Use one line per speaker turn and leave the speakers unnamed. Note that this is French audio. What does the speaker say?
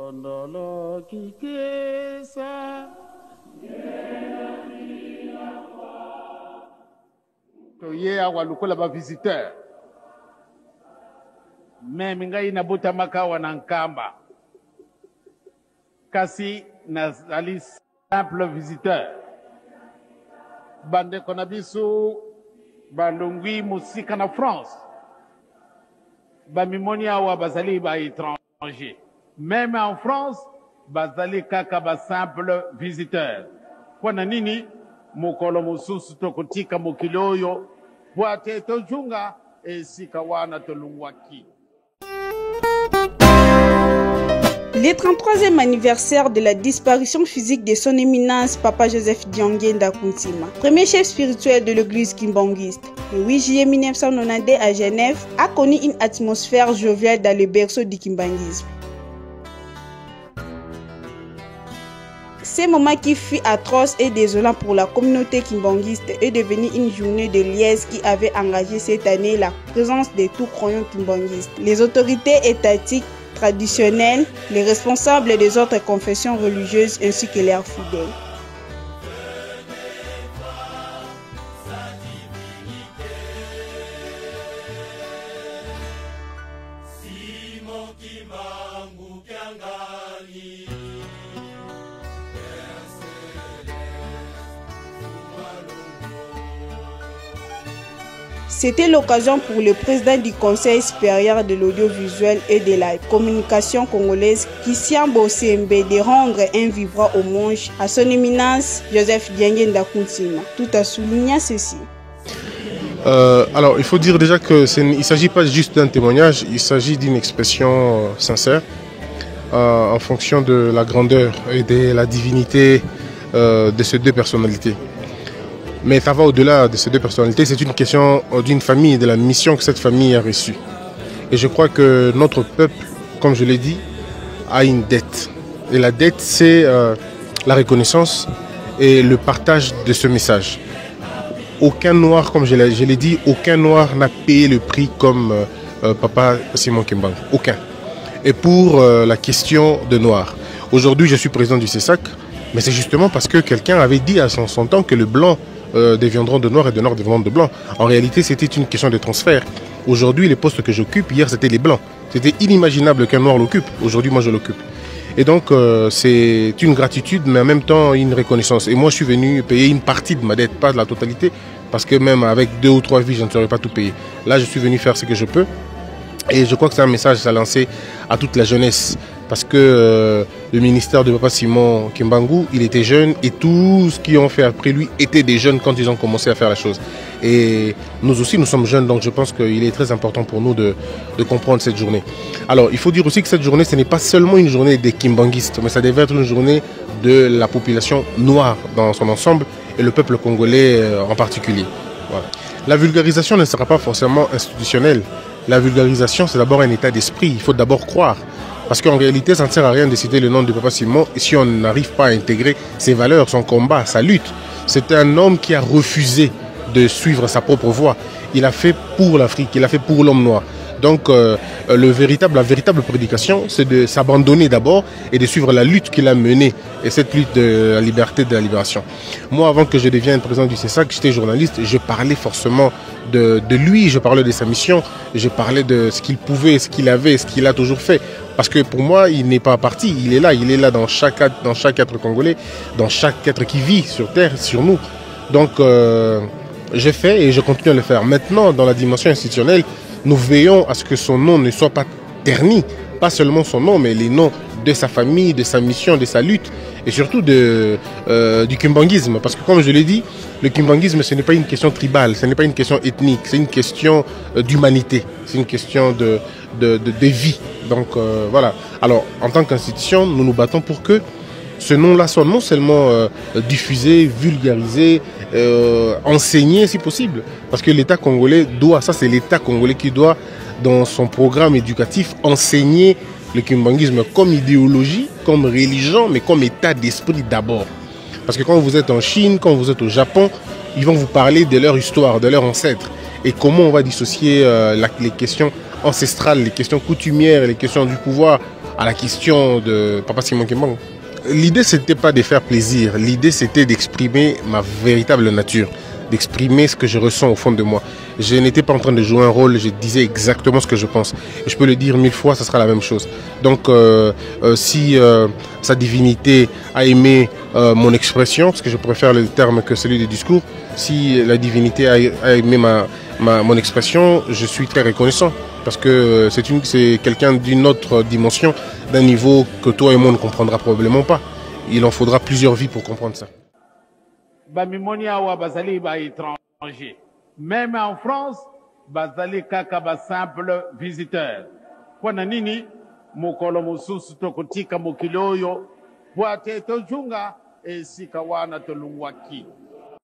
Tondolo kikesa toye awa lukola ba visiteur meme ngai nabutamaka wana nkamba kasi nazali simple visiteur bandeko na biso balongwi musika na France bamimoni awa bazali ba étranger même en France bazali kaka ba simple visiteur mpona nini mokolo mosusu tokotika mokili oyo po ate tojunga esika wana tolungwaki.
Le 33e anniversaire de la disparition physique de son éminence Papa Joseph Diangué Ndakuntima, premier chef spirituel de l'église kimbangiste, le 8 juillet 1992 à Genève, a connu une atmosphère joviale dans le berceau du kimbangisme. Ce moment qui fut atroce et désolant pour la communauté kimbangiste est devenu une journée de liesse qui avait engagé cette année la présence de tout croyants kimbangistes, les autorités étatiques traditionnelles, les responsables des autres confessions religieuses ainsi que leurs fidèles. C'était l'occasion pour le président du Conseil supérieur de l'audiovisuel et de la communication congolaise, Christian Bossembe, de rendre un vibrant hommage à son éminence Joseph Diangué Ndakuntima, tout en soulignant ceci.
Alors, il faut dire déjà qu'il ne s'agit pas juste d'un témoignage, il s'agit d'une expression sincère en fonction de la grandeur et de la divinité de ces deux personnalités. Mais ça va au-delà de ces deux personnalités, c'est une question d'une famille et de la mission que cette famille a reçue. Et je crois que notre peuple, comme je l'ai dit, a une dette. Et la dette, c'est la reconnaissance et le partage de ce message. Aucun noir, comme je l'ai dit, aucun noir n'a payé le prix comme Papa Simon Kimbangu. Aucun. Et pour la question de noir, aujourd'hui je suis président du CESAC, mais c'est justement parce que quelqu'un avait dit à son temps que le blanc deviendront de noir et de noir deviendront de blanc. En réalité, c'était une question de transfert. Aujourd'hui, les postes que j'occupe, hier, c'était les blancs. C'était inimaginable qu'un noir l'occupe. Aujourd'hui, moi, je l'occupe. Et donc, c'est une gratitude, mais en même temps, une reconnaissance. Et moi, je suis venu payer une partie de ma dette, pas de la totalité, parce que même avec 2 ou 3 vies, je ne saurais pas tout payer. Là, je suis venu faire ce que je peux. Et je crois que c'est un message à lancer à toute la jeunesse. Parce que le ministère de Papa Simon Kimbangu, il était jeune et tous ceux qui ont fait après lui étaient des jeunes quand ils ont commencé à faire la chose. Et nous aussi, nous sommes jeunes, donc je pense qu'il est très important pour nous de comprendre cette journée. Alors, il faut dire aussi que cette journée, ce n'est pas seulement une journée des Kimbanguistes, mais ça devait être une journée de la population noire dans son ensemble et le peuple congolais en particulier. Voilà. La vulgarisation ne sera pas forcément institutionnelle. La vulgarisation, c'est d'abord un état d'esprit. Il faut d'abord croire. Parce qu'en réalité, ça ne sert à rien de citer le nom de Papa Simon si on n'arrive pas à intégrer ses valeurs, son combat, sa lutte. C'est un homme qui a refusé de suivre sa propre voie. Il a fait pour l'Afrique, il a fait pour l'homme noir. Donc la véritable prédication, c'est de s'abandonner d'abord et de suivre la lutte qu'il a menée. Et cette lutte de la liberté, de la libération. Moi, avant que je devienne président du CESAC, j'étais journaliste, je parlais forcément de lui, je parlais de sa mission, je parlais de ce qu'il pouvait, ce qu'il avait, ce qu'il a toujours fait. Parce que pour moi, il n'est pas parti, il est là dans chaque être congolais, dans chaque être qui vit sur terre, sur nous. Donc, je fais et je continue à le faire. Maintenant, dans la dimension institutionnelle, nous veillons à ce que son nom ne soit pas terni. Pas seulement son nom, mais les noms de sa famille, de sa mission, de sa lutte, et surtout du kimbanguisme. Parce que comme je l'ai dit, le kimbanguisme, ce n'est pas une question tribale, ce n'est pas une question ethnique, c'est une question d'humanité, c'est une question de vie. Donc voilà. Alors, en tant qu'institution, nous nous battons pour que ce nom-là soit non seulement diffusé, vulgarisé, enseigné si possible. Parce que l'État congolais doit, ça c'est l'État congolais qui doit, dans son programme éducatif, enseigner le kimbanguisme comme idéologie, comme religion, mais comme état d'esprit d'abord. Parce que quand vous êtes en Chine, quand vous êtes au Japon, ils vont vous parler de leur histoire, de leurs ancêtres. Et comment on va dissocier les questions ancestrales, les questions coutumières, les questions du pouvoir à la question de Papa Simon Kimbangu, l'idée c'était pas de faire plaisir, l'idée c'était d'exprimer ma véritable nature, d'exprimer ce que je ressens au fond de moi. Je n'étais pas en train de jouer un rôle, je disais exactement ce que je pense. Et je peux le dire 1000 fois, ça sera la même chose. Donc si sa divinité a aimé mon expression, parce que je préfère le terme que celui du discours, si la divinité a aimé mon expression, je suis très reconnaissant. Parce que c'est quelqu'un d'une autre dimension, d'un niveau que toi et moi ne comprendra probablement pas. Il en faudra plusieurs vies pour comprendre ça.
Bamimonia wa bazali ba étranger. Même en France, bazali kaka ba simple visiteur. Kwa nini mukolo mususu tokutika mukilioyo, puate tojunga esika wana tolungwaki.